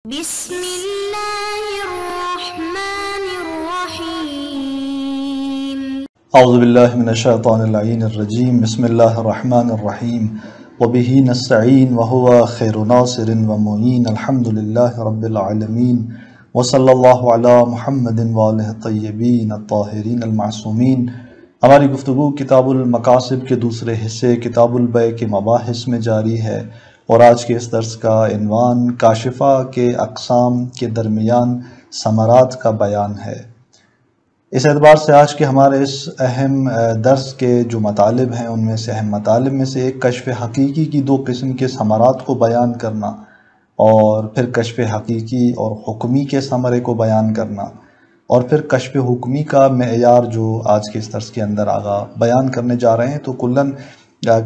بسم اللہ الرحمن الرحیم اعوذ باللہ من الشیطان اللعین الرجیم بسم اللہ الرحمن الرحیم وبہ نستعین وہو خیر ناصر ومعین الحمدللہ رب العالمین وصلی اللہ علی محمد وآلہ الطیبین الطاہرین المعصومین۔ ہماری گفتگو کتاب المقاصد کے دوسرے حصے کتاب البیع کے مباحث میں جاری ہے، اور آج کے اس درس کا عنوان کاشفہ کے اقسام کے درمیان ثمرات کا بیان ہے۔ اس اعتبار سے آج کے ہمارے اس اہم درس کے جو مطالب ہیں ان میں سے اہم مطالب میں سے ایک کشف حقیقی کی دو قسم کے ثمرات کو بیان کرنا، اور پھر کشف حقیقی اور حکمی کے ثمرے کو بیان کرنا، اور پھر کشف حکمی کا معیار جو آج کے اس درس کے اندر بیان کرنے جا رہے ہیں۔ تو کلاً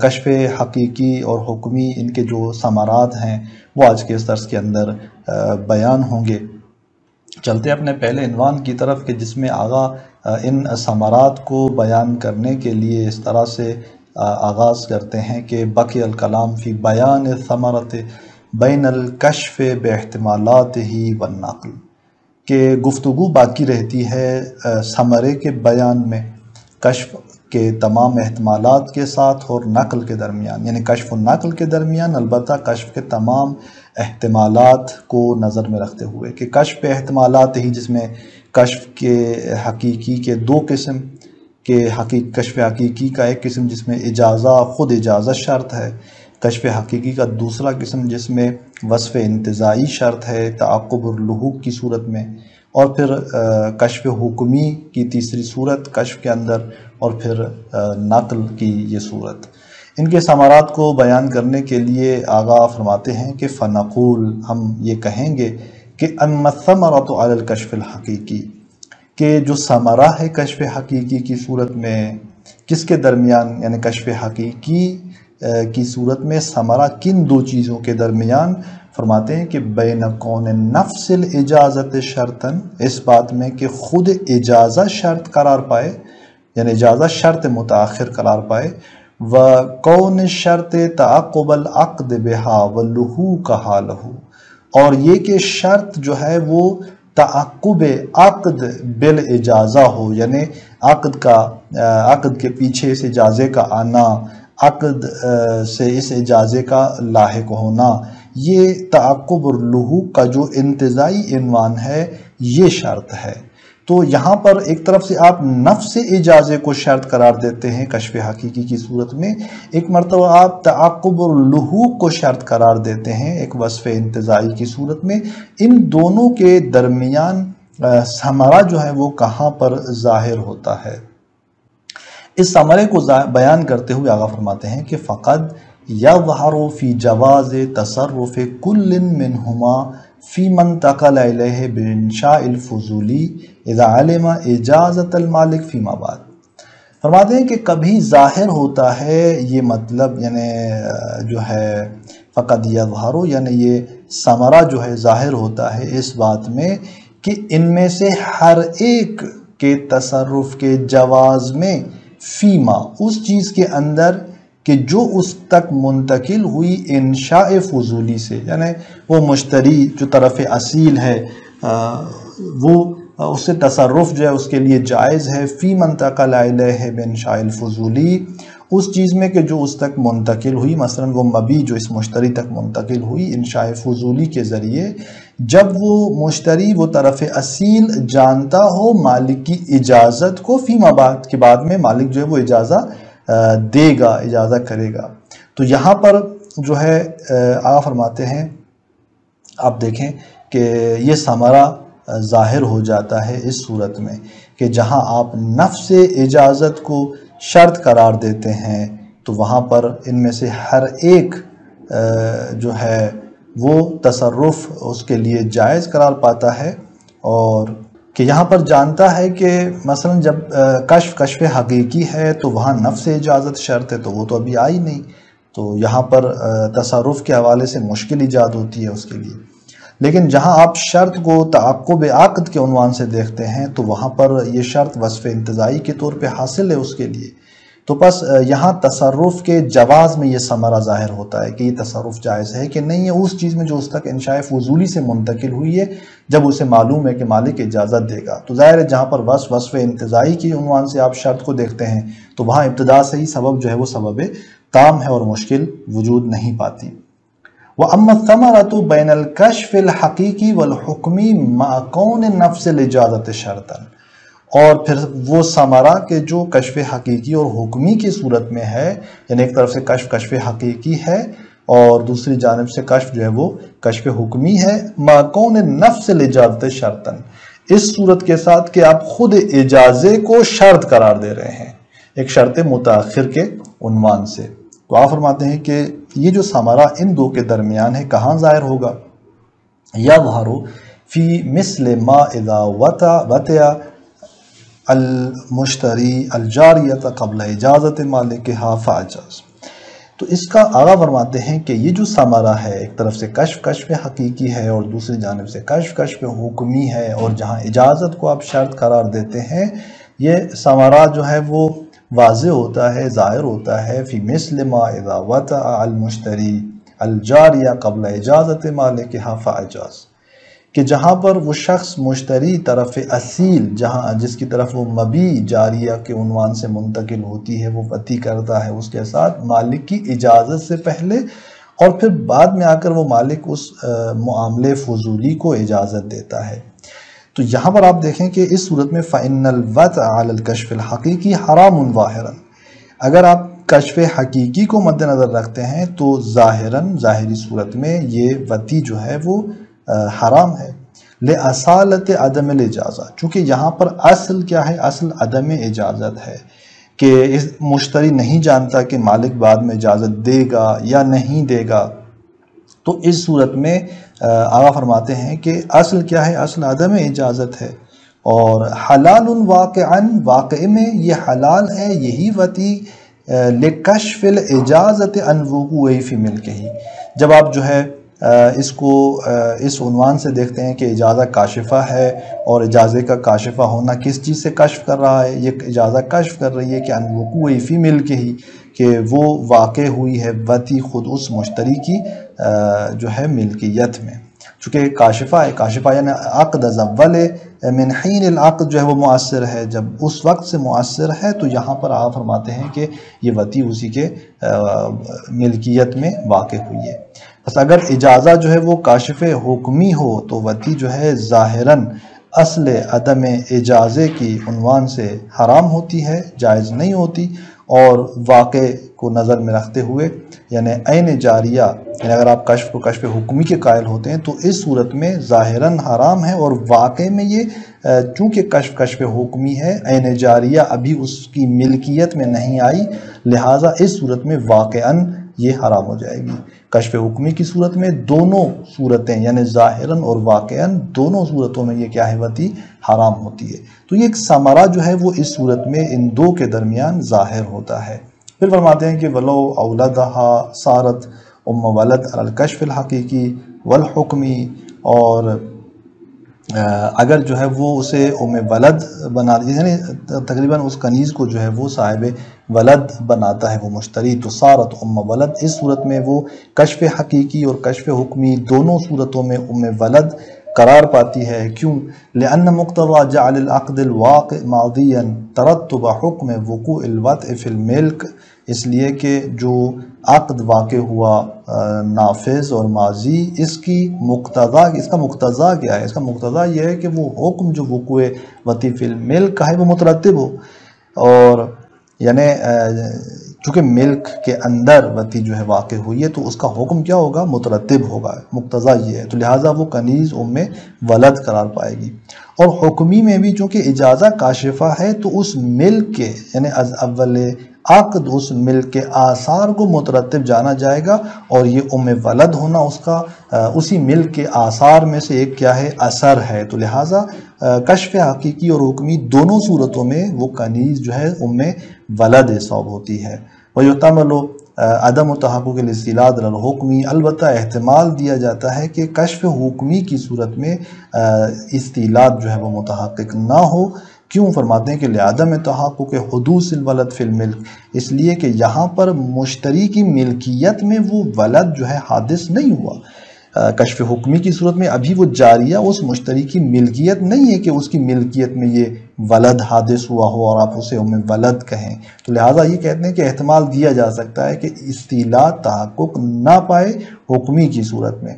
کشف حقیقی اور حکمی ان کے جو ثمرات ہیں وہ آج کے اس درس کے اندر بیان ہوں گے۔ چلتے اپنے پہلے عنوان کی طرف کہ جس میں ان ثمرات کو بیان کرنے کے لیے اس طرح سے آغاز کرتے ہیں کہ بقی الکلام فی بیان ثمرت بین الکشف باحتمالاتہ والنقل، کہ گفتگو باقی رہتی ہے ثمرے کے بیان میں کشف کے تمام احتمالات کے ساتھ اور نقل کے درمیان، یعنی کشف و نقل کے درمیان، البتہ کشف کے تمام احتمالات کو نظر میں رکھتے ہوئے کہ کشف احتمالات ہی جس میں کشف کے حقیقی کے دو قسم کے کشف حقیقی کا ایک قسم جس میں خود اجازت شرط ہے، کشف حقیقی کا دوسرا قسم جس میں وصف انتزاعی شرط ہے تعاقب اور لحوق کی صورت میں، اور پھر کشف حکمی کی تیسری صورت کشف کے اندر، اور پھر نقل کی یہ صورت۔ ان کے ثمرات کو بیان کرنے کے لیے آغا فرماتے ہیں کہ فنقول، ہم یہ کہیں گے کہ اما الثمرۃ علی الکشف الحقیقی، کہ جو ثمرہ ہے کشف حقیقی کی صورت میں کس کے درمیان، یعنی کشف حقیقی کی صورت میں ثمرہ کن دو چیزوں کے درمیان، فرماتے ہیں کہ بین کون نفس الاجازت شرطن، اس بات میں کہ خود اجازت شرط قرار پائے، یعنی اجازت شرط متاخر قرار پائے، وَقَوْنِ شرط تعقب العقد بہا وَلُحُوقَهَا لَهُ، اور یہ کہ شرط جو ہے وہ تعقب عقد بالاجازہ ہو، یعنی عقد کے پیچھے اس اجازے کا آنا، عقد سے اس اجازے کا لاحق ہونا، یہ تعقب اور لحوق کا جو انتزاعی عنوان ہے یہ شرط ہے۔ تو یہاں پر ایک طرف سے آپ نفس اجازے کو شرط قرار دیتے ہیں کشف حقیقی کی صورت میں، ایک مرتبہ آپ تعقب اور لحوق کو شرط قرار دیتے ہیں ایک وصف انتزاعی کی صورت میں۔ ان دونوں کے درمیان ثمرہ جو ہے وہ کہاں پر ظاہر ہوتا ہے؟ اس ثمرے کو بیان کرتے ہوئے آگا فرماتے ہیں کہ فقد یظہر فی جواز تصرف کل منہما فی من انتقل الیہ بانشاء الفضولی اذا علم اجازت المالک فیما بعد، فرماتے ہیں کہ کبھی ظاہر ہوتا ہے یہ مطلب، یعنی جو ہے فقد یظہر، یعنی یہ ثمرہ جو ہے ظاہر ہوتا ہے اس بات میں کہ ان میں سے ہر ایک کے تصرف کے جواز میں فیما، اس چیز کے اندر کہ جو اس تک منتقل ہوئی انشاء فضولی سے، یعنی وہ مشتری جو طرف اصیل ہے وہ اس سے تصرف جو ہے اس کے لیے جائز ہے، فی من انتقل الیہ بانشاء الفضولی، اس چیز میں کہ جو اس تک منتقل ہوئی، مثلا وہ مبیع جو اس مشتری تک منتقل ہوئی انشاء فضولی کے ذریعے، جب وہ مشتری وہ طرف اصیل جانتا ہو مالک کی اجازت کو، فیما بعد کے بعد میں مالک جو ہے وہ اجازت دے گا، اجازت کرے گا۔ تو یہاں پر جو ہے آگا فرماتے ہیں، آپ دیکھیں کہ یہ ثمرہ ظاہر ہو جاتا ہے اس صورت میں کہ جہاں آپ نفس اجازت کو شرط قرار دیتے ہیں تو وہاں پر ان میں سے ہر ایک جو ہے وہ تصرف اس کے لیے جائز قرار پاتا ہے، اور کہ یہاں پر جانتا ہے کہ مثلا جب کشف حقیقی ہے تو وہاں نفس اجازت شرط ہے تو وہ تو ابھی آئی نہیں، تو یہاں پر تصرف کے حوالے سے مشکل ایجاد ہوتی ہے اس کے لیے۔ لیکن جہاں آپ شرط کو تعقب عقد کے عنوان سے دیکھتے ہیں تو وہاں پر یہ شرط وصف انتزاعی کے طور پہ حاصل ہے اس کے لیے، تو بس یہاں تصرف کے جواز میں یہ ثمرہ ظاہر ہوتا ہے کہ یہ تصرف جائز ہے کہ نہیں ہے اس چیز میں جو اس تک انشاء فضولی سے منتقل ہوئی ہے، جب اسے معلوم ہے کہ مالک اجازت دے گا۔ تو ظاہر ہے جہاں پر وصف انتزاعی کی عنوان سے آپ شرط کو دیکھتے ہیں تو وہاں ابتدا سے ہی سبب جو ہے وہ سبب تام ہے اور مشکل وجود نہیں پاتی۔ وَأَمَّا الثَّمَرَةُ بَيْنَ الْكَشْفِ الْحَقِيقِ وَالْحُكْمِ مَعَ كَوْنِ نَفْسِ الْإِجَازَةِ شَرْطًا، اور پھر وہ ثمرہ کہ جو کشف حقیقی اور حکمی کی صورت میں ہے، یعنی ایک طرف سے کشف حقیقی ہے اور دوسری جانب سے کشف جو ہے وہ کشف حکمی ہے، مَعَ كَوْنِ نَفْسِ الْإِجَازَةِ شَرْطًا، اس صورت کے ساتھ کہ آپ خود اجازے کو شرط قرار دے رہے ہیں، ایک شرط متاخر کے عنوان سے۔ تو آپ فرماتے ہیں کہ یہ جو ثمرہ ان دو کے درمیان ہے کہاں ظاہر ہوگا؟ یظہر فی مثل ما اذا وطع المشتری الجاریۃ قبل اجازت مالکہا فاجاز۔ تو اس کا آغا فرماتے ہیں کہ یہ جو ثمرہ ہے ایک طرف سے کشف حقیقی ہے اور دوسری جانب سے کشف حکمی ہے، اور جہاں اجازت کو آپ شرط قرار دیتے ہیں، یہ ثمرہ جو ہے وہ واضح ہوتا ہے، ظاہر ہوتا ہے فی مثل ما اذا وطع المشتری الجاریہ قبل اجازت مالکہا فاجاز، کہ جہاں پر وہ شخص مشتری طرف اصیل جس کی طرف وہ مبی جاریہ کے عنوان سے منتقل ہوتی ہے، وہ وطی کرتا ہے اس کے ساتھ مالک کی اجازت سے پہلے، اور پھر بعد میں آ کر وہ مالک اس معاملے فضولی کو اجازت دیتا ہے۔ تو یہاں پر آپ دیکھیں کہ اس صورت میں فَإِنَّ الْوَطْعَ عَلَى الْكَشْفِ الْحَقِيقِ حَرَامٌ ظَاهِرًا، اگر آپ کشف حقیقی کو مد نظر رکھتے ہیں تو ظاہری صورت میں یہ وطی جو ہے وہ حرام ہے، لِأَصَالَةِ عَدَمِ الْإِجَازَةِ، چونکہ یہاں پر اصل کیا ہے؟ اصل عدم اجازت ہے کہ مشتری نہیں جانتا کہ مالک بعد میں اجازت دے گا یا نہیں دے گا۔ تو اس صورت میں آغا فرماتے ہیں کہ اصل کیا ہے؟ اصل عدم اجازت ہے، اور حلال واقعاً، واقع میں یہ حلال ہے یہی وطی لِكَشْفِ الْإِجَازَةِ عَنْ وُقُوعِهِ فِي مِلْكِهِ، جب آپ جو ہے اس کو اس عنوان سے دیکھتے ہیں کہ اجازہ کاشفہ ہے، اور اجازے کا کاشفہ ہونا کس چیز سے کشف کر رہا ہے؟ یہ اجازہ کشف کر رہی ہے کہ عَنْ وُقُوعِهِ فِي مِلْكِهِ، کہ وہ واقع ہوئی ہے وطی خود اس مشتری کی جو ہے ملکیت میں، چونکہ کاشفہ یعنی عقد زول من حین العقد جو ہے وہ مؤثر ہے، جب اس وقت سے مؤثر ہے تو یہاں پر آپ فرماتے ہیں کہ یہ وطی اسی کے ملکیت میں واقع ہوئی ہے۔ بس اگر اجازہ جو ہے وہ کاشف حکمی ہو تو وطی جو ہے ظاہراً اصل عدم اجازے کی عنوان سے حرام ہوتی ہے، جائز نہیں ہوتی، اور واقع کو نظر میں رکھتے ہوئے یعنی عین جاریہ، یعنی اگر آپ کشف حکمی کے قائل ہوتے ہیں تو اس صورت میں ظاہراً حرام ہے، اور واقع میں یہ چونکہ کشف حکمی ہے، عین جاریہ ابھی اس کی ملکیت میں نہیں آئی، لہٰذا اس صورت میں واقعاً یہ حرام ہو جائے گی۔ کشف حکمی کی صورت میں دونوں صورتیں یعنی ظاہراً اور واقعاً دونوں صورتوں میں یہ کیا ہے؟ وطی حرام ہوتی ہے۔ تو یہ ایک ثمرہ جو ہے وہ اس صورت میں ان دو کے درمیان ظاہر ہوتا ہے۔ پھر فرماتے ہیں کہ وَلَوْ أَوْلَدَهَا صَارَتْ أُمَّ وَلَدْ عَلَى الْكَشْفِ الْحَقِيقِ وَالْحُكْمِ، اور اگر جو ہے وہ اسے ام ولد بنا دی، یعنی تقریباً اس کنیز کو جو ہے وہ صاحب ولد بناتا ہے وہ مشتری، تو صارت ام ولد، اس صورت میں وہ کشف حقیقی اور کشف حکمی دونوں صورتوں میں ام ولد قرار پاتی ہے۔ کیوں؟ لأن مقتضى جعل العقد الواقع ماضيا ترتب حکم وقوع الوطء فی الملک، اس لیے کہ جو عقد واقع ہوا نافذ اور ماضی، اس کا مقتضا کیا ہے؟ اس کا مقتضا یہ ہے کہ وہ حکم جو وقوع وطی فی الملک کا ہے وہ مترتب ہو، اور یعنی چونکہ ملک کے اندر وطی جو ہے واقع ہوئی ہے تو اس کا حکم کیا ہوگا؟ مترتب ہوگا، مقتضا یہ ہے، تو لہٰذا وہ کنیز ام ولد قرار پائے گی۔ اور حکمی میں بھی چونکہ اجازہ کاشفہ ہے تو اس ملک کے یعنی از اول عقد اس ملک کے آثار کو مترتب جانا جائے گا، اور یہ ام ولد ہونا اس کا اسی ملک کے آثار میں سے ایک کیا ہے؟ اثر ہے، تو لہٰذا کشف حقیقی اور حکمی دونوں صورتوں میں وہ کنیز جو ہے ام ولد حساب ہوتی ہے۔ وَيُحْتَمَلُ عدم تحقق الاستیلاد الحکمی، البتہ احتمال دیا جاتا ہے کہ کشف حکمی کی صورت میں استیلاد جو ہے وہ متحقق نہ ہو، کیوں؟ فرماتے ہیں کہ لعدم تحقق حدوث الولد فی الملک، اس لیے کہ یہاں پر مشتری کی ملکیت میں وہ ولد جو ہے حادث نہیں ہوا۔ کشف حکمی کی صورت میں ابھی وہ جاریہ اس مشتری کی ملکیت نہیں ہے کہ اس کی ملکیت میں یہ ولد حادث ہوا ہو اور آپ اسے ولد کہیں، تو لہٰذا یہ کہتے ہیں کہ احتمال دیا جا سکتا ہے کہ استیلاء تحقق نہ پائے حکمی کی صورت میں۔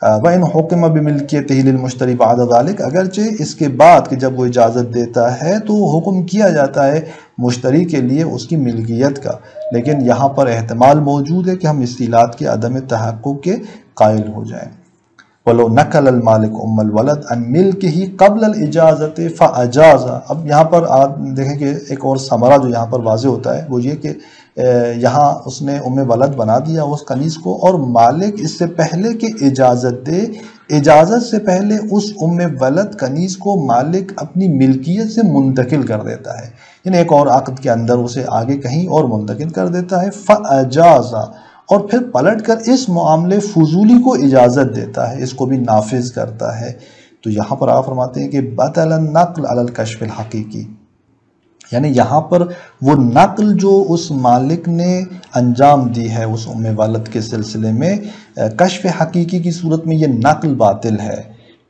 وَإِنْ حُكِمَ بِمِلْكِيَتِهِ لِلْمُشْتَرِي بَعْدَ ذَلِكَ، اگرچہ اس کے بعد کہ جب وہ اجازت دیتا ہے تو حکم کیا جاتا ہے مشتری کے لیے اس کی ملکیت کا، لیکن یہاں پر احتمال موجود ہے کہ ہم استیلاء کے عدم تحقق کے قائل ہو جائیں۔ وَلَوْ نَقَلَ الْمَالِكُ أُمَّ الْوَلَدِ عَنْ مِلْكِهِ قَبْلَ الْإِجَازَةِ فَأَجَازَ۔ اب یہاں پر آپ دیکھیں کہ ایک اور ثمرہ جو یہاں پر واضح ہوتا ہے وہ یہ کہ یہاں اس نے ام ولد بنا دیا اس کنیز کو، اور مالک اس سے پہلے کہ اجازت دے، اجازت سے پہلے اس ام ولد کنیز کو مالک اپنی ملکیت سے منتقل کر دیتا ہے، یعنی ایک اور عقد کے اندر اسے آگے کہیں اور منتقل کر دیتا ہے۔ فَأَجَازَ، اور پھر پلٹ کر اس معاملے فضولی کو اجازت دیتا ہے، اس کو بھی نافذ کرتا ہے۔ تو یہاں پر آپ فرماتے ہیں کہ بطل النقل علی الکشف الحقیقی، یعنی یہاں پر وہ نقل جو اس مالک نے انجام دی ہے اس ام ولد کے سلسلے میں کشف حقیقی کی صورت میں، یہ نقل باطل ہے۔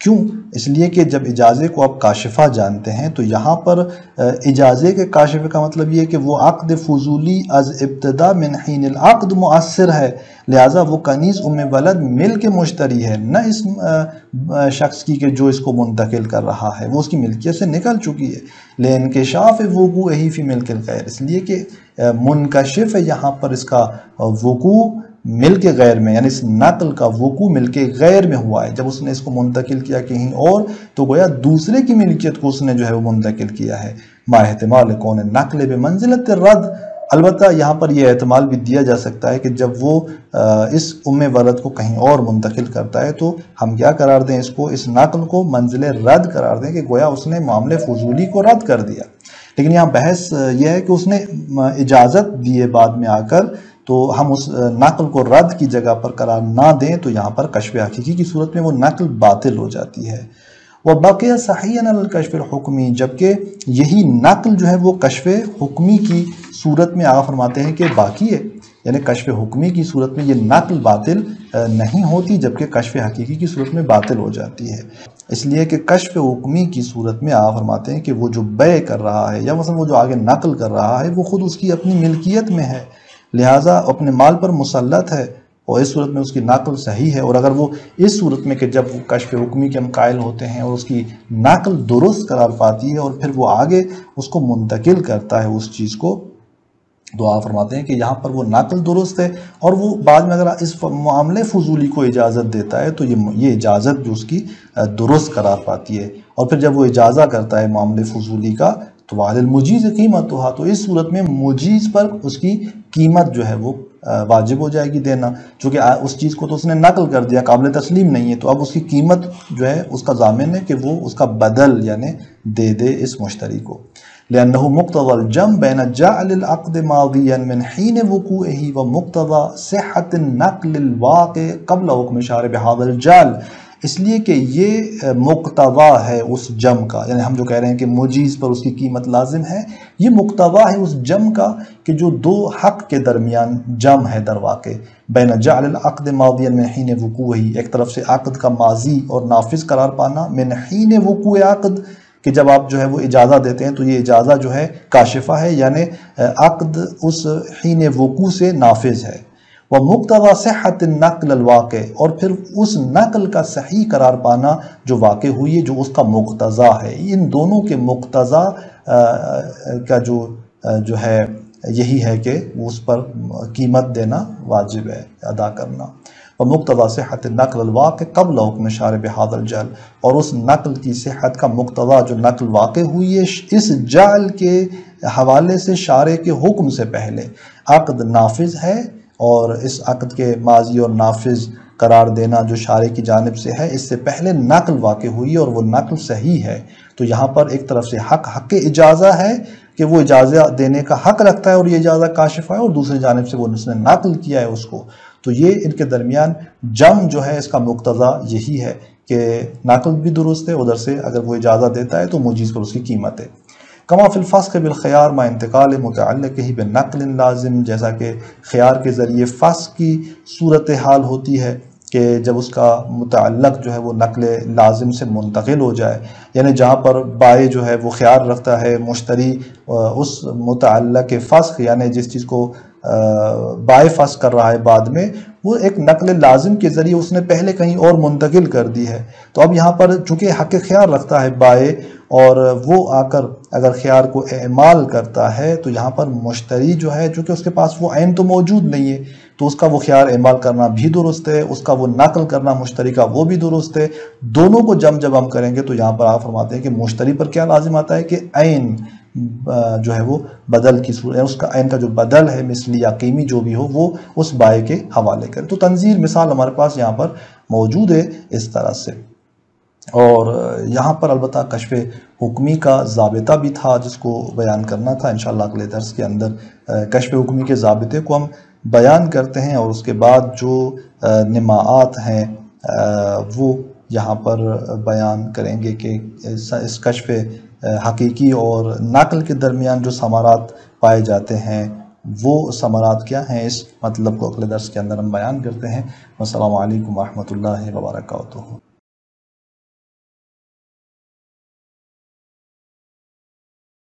کیوں؟ اس لیے کہ جب اجازے کو آپ کاشفہ جانتے ہیں تو یہاں پر اجازے کے کاشفہ کا مطلب یہ کہ وہ عقد فضولی از ابتدا من حین العقد مؤثر ہے، لہٰذا وہ کنیز ام ولد مل کے مشتری ہے، نہ اس شخص کی کہ جو اس کو منتقل کر رہا ہے، وہ اس کی ملکیت سے نکل چکی ہے۔ لانکشاف وقوعہ فی ملک الغیر، اس لیے کہ منکشف ہے یہاں پر اس کا وقوع ملک غیر میں، یعنی اس نقل کا وقوع ملک غیر میں ہوا ہے۔ جب اس نے اس کو منتقل کیا کہیں اور تو گویا دوسرے کی ملکیت کو اس نے جو ہے وہ منتقل کیا ہے۔ ما احتمال کون نقل بمنزلت الرد، البتہ یہاں پر یہ احتمال بھی دیا جا سکتا ہے کہ جب وہ اس ام ولد کو کہیں اور منتقل کرتا ہے تو ہم کیا قرار دیں اس کو، اس نقل کو منزل رد قرار دیں کہ گویا اس نے معاملے فضولی کو رد کر دیا۔ لیکن یہاں بحث یہ ہے کہ اس نے اجازت دیے بعد میں آ کر، تو ہم اس نقل کو رد کی جگہ پر قرار نہ دیں تو یہاں پر کشف حقیقی کی صورت میں وہ نقل باطل ہو جاتی ہے۔ وَبَقِيَ صَحِيًّا عَلَى الْكَشْفِ الْحُكْمِ، جبکہ یہی نقل جو ہے وہ کشف حکمی کی صورت میں آقا فرماتے ہیں کہ باقی ہے، یعنی کشف حکمی کی صورت میں یہ نقل باطل نہیں ہوتی، جبکہ کشف حقیقی کی صورت میں باطل ہو جاتی ہے۔ اس لیے کہ کشف حکمی کی صورت میں آقا فرماتے ہیں کہ وہ جو بیع کر رہا ہے یا مثلا وہ جو آگے نقل کر رہا ہے وہ خود اس کی اپنی ملکیت میں ہے، لہٰذا اپنے مال پر مسلط ہے، اور اس صورت میں اس کی نقل صحیح ہے۔ اور اگر وہ اس صورت میں کہ جب وہ کشف حکمی کے ہم قائل ہوتے ہیں اور اس کی نقل درست قرار پاتی ہے اور پھر وہ آگے اس کو منتقل کرتا ہے اس چیز کو، تو آپ فرماتے ہیں کہ یہاں پر وہ نقل درست ہے، اور وہ بعد میں اگر اس معاملے فضولی کو اجازت دیتا ہے تو یہ اجازت جو اس کی درست قرار پاتی ہے، اور پھر جب وہ اجازہ کرتا ہے معاملے فضولی کا تو وَعَلَى الْمُجِيزِ قِيمَتُهَا، تو اس صورت میں مجیز پر اس کی قیمت جو ہے وہ واجب ہو جائے گی دینا، چونکہ اس چیز کو تو اس نے نقل کر دیا، قابل تسلیم نہیں ہے، تو اب اس کی قیمت جو ہے اس کا ضامن ہے کہ وہ اس کا بدل یعنی دے اس مشتری کو۔ لأنه مقتضى الجمع بين جعل العقد ماضيا من حين وقوعه ومقتضى صحة النقل الواقع قبل حكم الشارع بهذا الجعل، اس لیے کہ یہ مقتضا ہے اس جم کا، یعنی ہم جو کہہ رہے ہیں کہ مجیز پر اس کی قیمت لازم ہے، یہ مقتضا ہے اس جم کا کہ جو دو حق کے درمیان جم ہے در واقع، بین جعل العقد ماضیا من حین وقوعہ، ایک طرف سے عقد کا ماضی اور نافذ قرار پانا، من حین وقوع عقد، کہ جب آپ جو ہے وہ اجازہ دیتے ہیں تو یہ اجازہ جو ہے کاشفہ ہے، یعنی عقد اس حین وقوع سے نافذ ہے۔ وَمُقْتَضَى صِحَّةِ النَّقْلِ الْوَاقِعِ، اور پھر اس نقل کا صحیح قرار پانا جو واقع ہوئی ہے، جو اس کا مقتضا ہے، ان دونوں کے مقتضا کا جو ہے یہی ہے کہ اس پر قیمت دینا واجب ہے، ادا کرنا۔ وَمُقْتَضَى صِحَّةِ النَّقْلِ الْوَاقِعِ قَبْلَ حُكْمِ الشَّارِعِ بِهَذَا الْجَعْلِ، اور اس نقل کی صحت کا مقتضا جو نقل واقع ہوئی ہے اس جعل کے حوالے سے شارع کے حکم سے پہلے، عقد نافذ ہے اور اس عقد کے ماضی اور نافذ قرار دینا جو شارع کی جانب سے ہے، اس سے پہلے نقل واقع ہوئی اور وہ نقل صحیح ہے، تو یہاں پر ایک طرف سے حق اجازہ ہے کہ وہ اجازہ دینے کا حق رکھتا ہے اور یہ اجازہ کاشفہ ہے، اور دوسری جانب سے وہ اس نے نقل کیا ہے اس کو، تو یہ ان کے درمیان جم جو ہے اس کا مقتضا یہی ہے کہ نقل بھی درست ہے، ادھر سے اگر وہ اجازہ دیتا ہے تو مجیز پر اس کی قیمت ہے۔ کما فی الفسخ بالخیار ما انتقال متعلقہ بنقل لازم، جیسا کہ خیار کے ذریعے فسخ کی صورتحال ہوتی ہے کہ جب اس کا متعلق جو ہے وہ نقل لازم سے منتقل ہو جائے، یعنی جہاں پر بائع جو ہے وہ خیار رکھتا ہے، مشتری اس متعلق فسخ یعنی جس چیز کو بائع فسخ کر رہا ہے بعد میں، وہ ایک نقل لازم کے ذریعے اس نے پہلے کہیں اور منتقل کر دی ہے، تو اب یہاں پر چونکہ حق خیار رکھتا ہے بائع اور وہ آ کر اگر خیار کو اعمال کرتا ہے تو یہاں پر مشتری جو ہے چونکہ اس کے پاس وہ عین تو موجود نہیں ہے تو اس کا وہ خیار اعمال کرنا بھی درست ہے، اس کا وہ نقل کرنا مشتری کا وہ بھی درست ہے، دونوں کو جب ہم کریں گے تو یہاں پر آپ فرماتے ہیں کہ مشتری پر کیا لازم آتا ہے کہ عین جو ہے وہ بدل کی صورت، اس کا عین کا جو بدل ہے مثلی یا قیمی جو بھی ہو وہ اس بائع کے حوالے کرے۔ تو تنظیر مثال ہمارے پاس یہاں پر موجود ہے اس طرح سے۔ اور یہاں پر البتہ کشف حکمی کا ضابطہ بھی تھا جس کو بیان کرنا تھا، انشاءاللہ اگلے درس کے اندر کشف حکمی کے ضابطے کو ہم بیان کرتے ہیں، اور اس کے بعد جو نماعات ہیں وہ یہاں پر بیان کریں گے کہ اس کشف حقیقی اور نقل کے درمیان جو ثمرات پائے جاتے ہیں وہ ثمرات کیا ہیں، اس مطلب کو اگلے درس کے اندر ہم بیان کرتے ہیں۔ والسلام علیکم ورحمۃ اللہ وبرکاتہ۔